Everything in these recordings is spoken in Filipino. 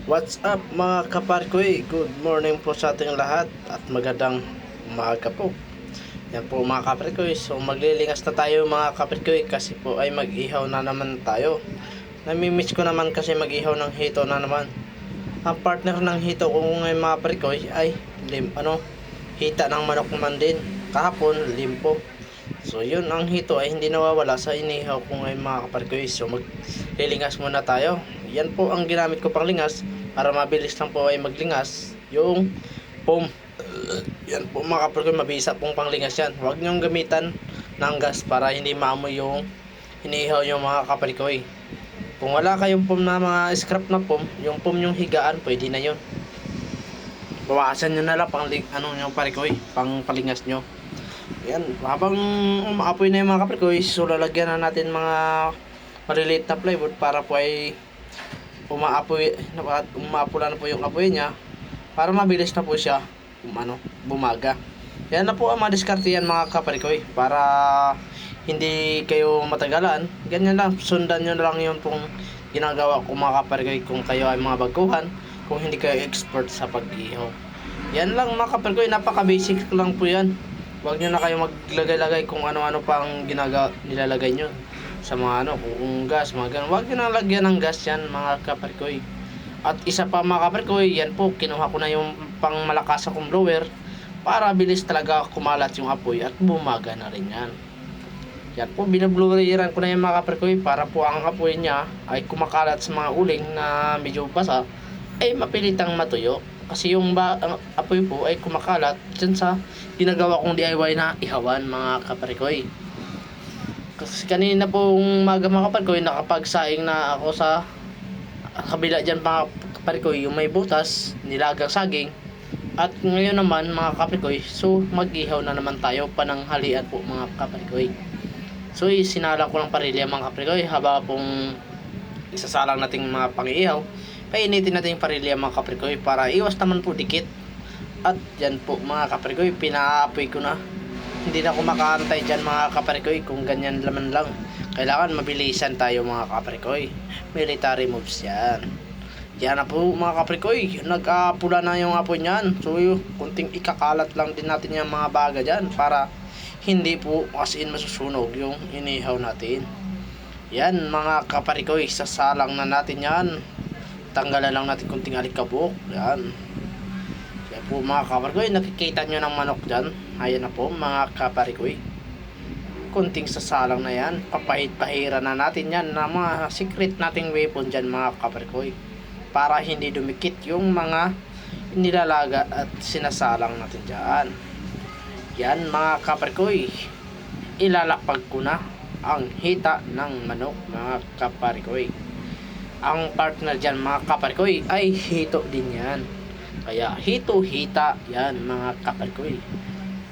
What's up mga kaparkoy? Good morning po sa ating lahat at magandang umaga po. Yan po mga kaparkoy. So maglilingas na tayo mga kaparkoy kasi po ay mag-ihaw na naman tayo. Namimiss ko naman kasi mag-ihaw ng hito na naman. Ang partner ng hito ko ngayon mga kaparkoy ay hita ng manok naman din. Kahapon limpo. So yun, ang hito ay hindi nawawala sa inihaw ko ngayon mga kaparkoy. So maglilingas muna tayo. Yan po ang ginamit ko pang lingas para mabilis lang po ay maglingas. Yung foam. Yan po mga kaparkoy, mabisa pong panglingas yan. Huwag nyong gamitan ng gas para hindi maamoy yung inihaw yung mga kaparkoy. Kung wala kayong foam na mga scrap na foam, yung foam yung higaan, pwede na yun. Bawasan nyo na lang yung parikoy, pang palingas nyo. Yan, habang umaapoy na yung mga kaparkoy, so lalagyan na natin mga maliliit na plywood para po ay umapula na po yung apoy niya para mabilis na po siya bumaga. Yan na po ang mga diskarte yan mga kaparikoy para hindi kayo matagalan. Ganyan lang, sundan nyo na lang yung pong ginagawa ko mga kaparikoy kung kayo ay mga baguhan, kung hindi kayo expert sa pag-ihaw. Yan lang mga kaparikoy, napaka basic lang po yan. Huwag nyo na kayo maglagay-lagay kung ano-ano pang nilalagay nyo sa mga kung gas, mga ganun. Huwag nyo na lagyan ng gas yan mga kaparikoy. At isa pa mga kaparikoy, yan po, kinuha ko na yung pang malakas akong blower para bilis talaga kumalat yung apoy at bumaga na rin yan. Yan po, binabloweran ko na yung mga kaparikoy para po ang apoy niya ay kumakalat sa mga uling na medyo basa ay mapilitang matuyo. Kasi yung apoy po ay kumakalat dyan sa ginagawa kong DIY na ihawan mga kaparikoy. Kasi kanina pong mga kaparikoy, nakapagsaing na ako sa kabila dyan mga kaparikoy, yung may butas, nilagang saging. At ngayon naman mga kaparikoy, so mag-ihaw na naman tayo pananghalian po mga kaparikoy. So sinala ko ng parilya mga kaparikoy habang pong isasalang nating mga pang-ihaw. Painitin natin yung parilya mga kaparikoy para iwas naman po dikit. At yan po mga kaparikoy, pinaapoy ko na. Hindi na ako makaantay dyan mga kaparikoy kung ganyan laman lang. Kailangan mabilisan tayo mga kaparikoy. Military moves yan. Yan na po mga kaparikoy, nag-apula na yung apoy nyan. So kunting ikakalat lang din natin yung mga baga dyan para hindi po as in masusunog yung inihaw natin. Yan mga kaparikoy, sasalang na natin yan. Tanggalan lang natin kunting alikabok. Yan. Yan po mga kaparikoy, nakikita nyo ng manok dyan. Ayan na po mga kaparikoy. Kunting sasalang na yan. Papahit-pahira na natin yan na mga secret nating weapon dyan mga kaparikoy. Para hindi dumikit yung mga nilalaga at sinasalang natin dyan. Yan mga kaparikoy. Ilalapag ko na ang hita ng manok mga kaparikoy. Ang partner dyan mga kaparikoy ay hito din yan. Kaya hito-hita yan mga kaparikoy.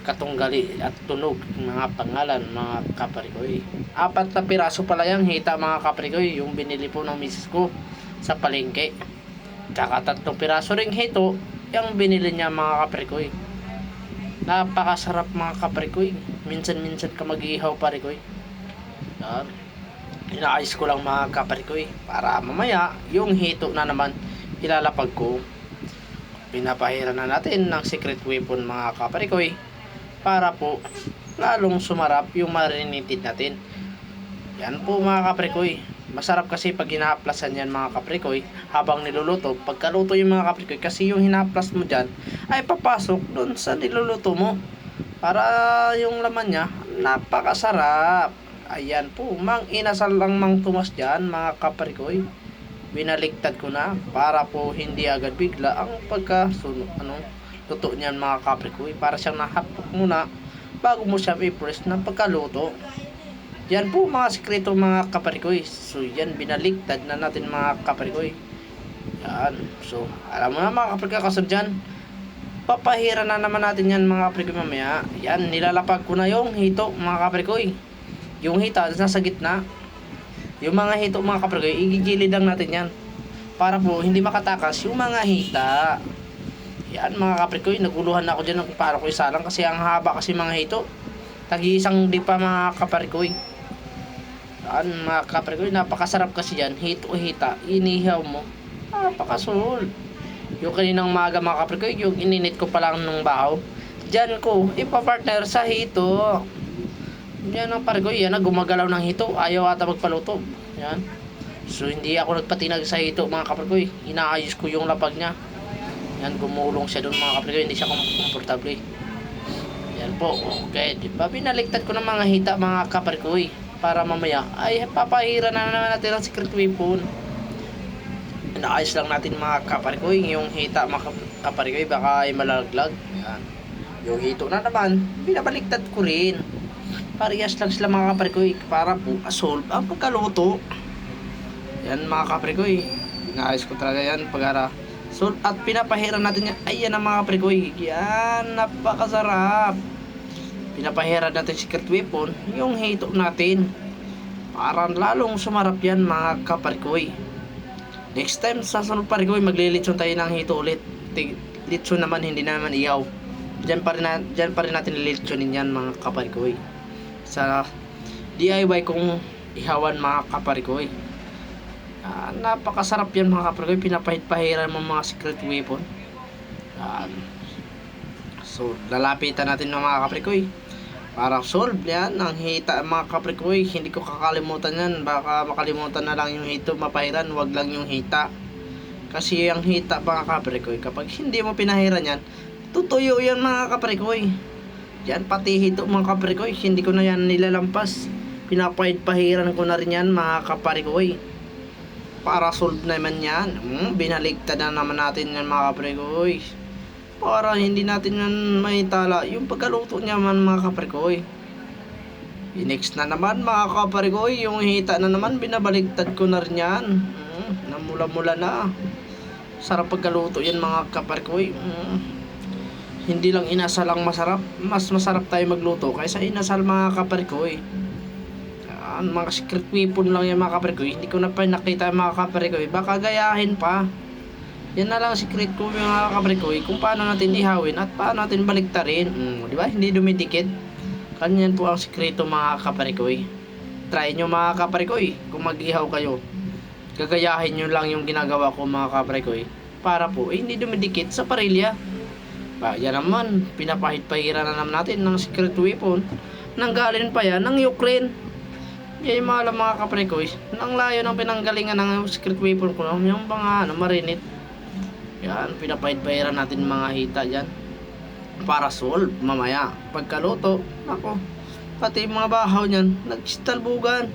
Katunggali at tunog mga pangalan mga kaparikoy. 4 na piraso pala yung hita mga kaparikoy, yung binili po ng misis ko sa palengke. Tsaka 3 piraso ring hito yung binili niya mga kaparikoy. Napakasarap mga kaparikoy. Minsan-minsan ka mag-ihaw parikoy. Yan. Inaayos ko lang mga kaparikoy para mamaya yung hito na naman ilalapag ko. Pinapahira na natin ng secret weapon mga kaparikoy para po lalong sumarap yung marinitid natin. Yan po mga kaparikoy. Masarap kasi pag hinaplasan yan mga kaparikoy habang niluluto. Pagkaluto yung mga kaparikoy, kasi yung hinaplas mo dyan ay papasok doon sa niluluto mo para yung laman nya napakasarap. Ayan po, mang inasal lang mang tumas dyan mga kaparikoy. Binaligtad ko na para po hindi agad bigla ang luto niyan mga kaparikoy, para siyang nahapok muna bago mo siya i-press na pagkaluto. Yan po mga sikreto mga kaparikoy. So yan, binaligtad na natin mga kaparikoy. Yan, so alam mo na mga kaparikoy, kasunod dyan papahira na naman natin yan mga kaparikoy mamaya. Yan, nilalapag ko na yung hito mga kaparikoy. Yung hita nasa gitna. Yung mga hito mga kaparikoy, igigilid lang natin yan para po hindi makatakas yung mga hita. Yan mga kaparikoy, naguluhan na ako dyan kung paano ko isalang kasi ang haba kasi mga hito. Tag-iisang di pa mga kaparikoy. Yan mga kaparikoy, napakasarap kasi yan. Hito o hita, inihaw mo Napakasul. Yung kaninang maga mga kaprikoy, yung ininit ko pa lang nung bahaw. Diyan ko, ipapartner sa hito. Yan ang parikoy, yan na gumagalaw ng hito. Ayaw ata magpaluto. Yan. So hindi ako nagpatinag sa hito mga kaprikoy. Inaayos ko yung lapag niya. Yan, gumulong siya doon mga kaprikoy. Hindi siya komportable. Yan po. Okay. Diba binaligtad ko ng mga hita mga kaprikoy. Para mamaya ay papahira na naman natin ang secret weapon. Inaayos lang natin mga kaprikoy. Yung hita mga kaprikoy baka ay malalaglag. Yan. Yung hito na naman binabaliktad ko rin. Parehas lang sila mga kaprikoy para po solve ang pagkaluto. Yan mga kaprikoy, inaayos ko talaga yan pagkara solve at pinapahiran natin yan. Ayan ang mga kaprikoy, yan napakasarap. Pinapahiran natin secret weapon yung hito natin para lalong sumarap yan mga kaprikoy. Next time sa sunod parikoy maglilitson tayo ng hito ulit. Litson naman, hindi naman iyaw. Diyan pa rin natin lilitsonin yan mga kaprikoy sa DIY kong ihawan mga kaparikoy. Napakasarap yan mga kaparikoy. Pinapahit-pahiran mo mga secret weapon. So lalapitan natin ng mga kaparikoy para solve yan ang hita mga kaparikoy. Hindi ko kakalimutan yan. Baka makalimutan na lang yung hito mapahiran, wag lang yung hita. Kasi ang hita mga kaparikoy, kapag hindi mo pinahiran yan, tutuyo yan mga kaparikoy. Yan pati hito mga kaparikoy, hindi ko na yan nilalampas. Pinapahid-pahiran ko na rin yan mga kaparikoy para solve naman yan. Binaligtad na naman natin yan mga kaparikoy para hindi natin yan maitala yung pagkaluto niya man mga kaparikoy. Next na naman mga kaparikoy, yung hita na naman binabaligtad ko na rin yan. Namula-mula na. Sarap pagkaluto yan mga kaparikoy. Hindi lang inasal ang masarap, mas masarap tayo magluto kaysa inasal mga kaparikoy. Mga secret weapon lang yung mga kaparikoy. Hindi ko na pa nakita mga kaparikoy, baka gayahin pa. Yan na lang secret ko mga kaparikoy, kung paano natin ihawin at paano natin baliktarin. Di ba? Hindi dumidikit. Kanyan po ang sikreto mga kaparikoy. Try nyo mga kaparikoy kung mag-ihaw kayo. Gagayahin nyo lang yung ginagawa ko mga kaparikoy para po hindi dumidikit sa parilya. Yan naman, pinapahit-pahiran na naman natin ng secret weapon. Nanggaling pa yan ng Ukraine. Yan yung mga kaparikoy. Nang layo ng pinanggalingan ng secret weapon ko, yung mga marinate. Yan, pinapahit-pahiran natin mga hita dyan para solve mamaya pagkaluto. Ako, pati mga bahaw nyan nagstalbugan.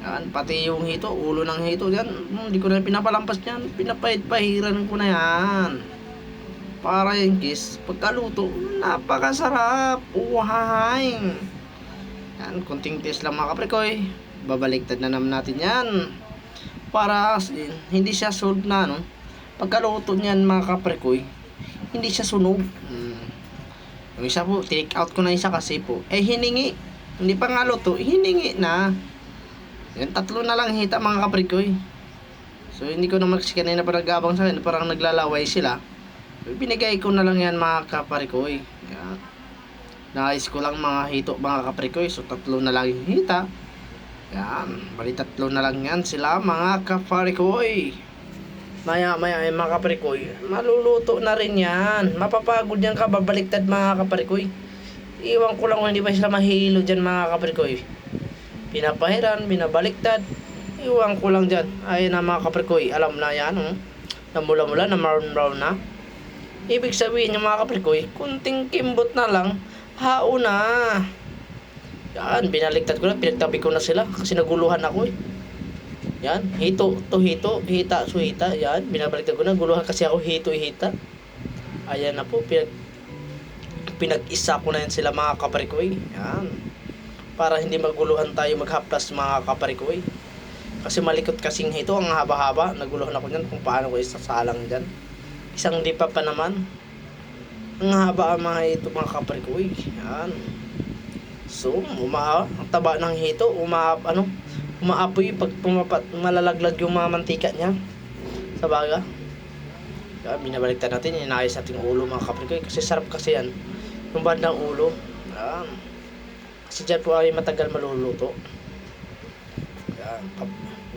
Yan, pati yung hito, ulo ng hito dyan, hindi ko na pinapalampas yan. Pinapahit-pahiran ko na yan para yung kiss pagkaluto napakasarap. Uhay. Yan, kunting test lang mga kaprikoy, babaliktad na naman natin yan para hindi siya solve na pagkaluto niyan mga kaprikoy, hindi siya sunog. Yung isa po, take out ko na isa kasi po hiningi, hindi pa nga luto, hiningi na. Yan, tatlo na lang hita mga kaprikoy. So hindi ko naman kasi kanina pa nag-abang sa akin, parang naglalaway sila. Binigay ko na lang yan mga kaparikoy. Yan. Nais ko lang mga hito mga kaparikoy. So tatlo na lang yung hita. Yan. Bali tatlo na lang yan sila mga kaparikoy. Maya mga kaparikoy, maluluto na rin yan. Mapapagod yan kababaliktad mga kaparikoy. Iwan ko lang kung hindi pa sila mahilo dyan mga kaparikoy. Pinapahiran, binabaliktad. Iwan ko lang dyan. Ayun na mga kaparikoy, alam na yan. Namula-mula, na brown na. Ibig sabihin yung mga kaprikoy, kunting kimbot na lang, hao na. Yan, binaliktad ko na, pinagtabi ko na sila kasi naguluhan ako. Yan, hito to hito, hita so hita. Yan, binabaliktad ko na, guluhan kasi ako hito hita. Ayan na po, pinag-isa ko na yan sila mga kaprikoy. Yan, para hindi maguluhan tayo maghaplas mga kaprikoy. Kasi malikot kasing hito, ang haba-haba. Naguluhan ako dyan kung paano ko isasalang dyan. Isang lipa pa naman. Ang haba ang mga hito mga kaparikoy. Yan. So, ang taba ng hito, umaapoy pag malalaglag yung mga mantika niya sa baga. Yan, binabaliktad natin, inayos natin yung ulo mga kaparikoy. Kasi sarap kasi yan. Yung bandang ulo. Yan. Kasi dyan po ay matagal maluluto. Yan.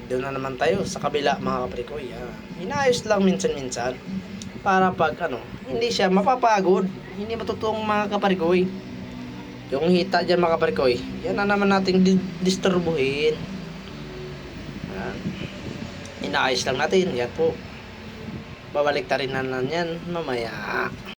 doon na naman tayo sa kabila mga kaparikoy. Yan. Inaayos lang minsan-minsan para pag hindi siya mapapagod, hindi matutong mga kaparikoy. Yung hita dyan mga kaparikoy, yan na naman nating disturbuhin. Yan. Inaayos lang natin, yan po. Babalik ta rin na yan mamaya.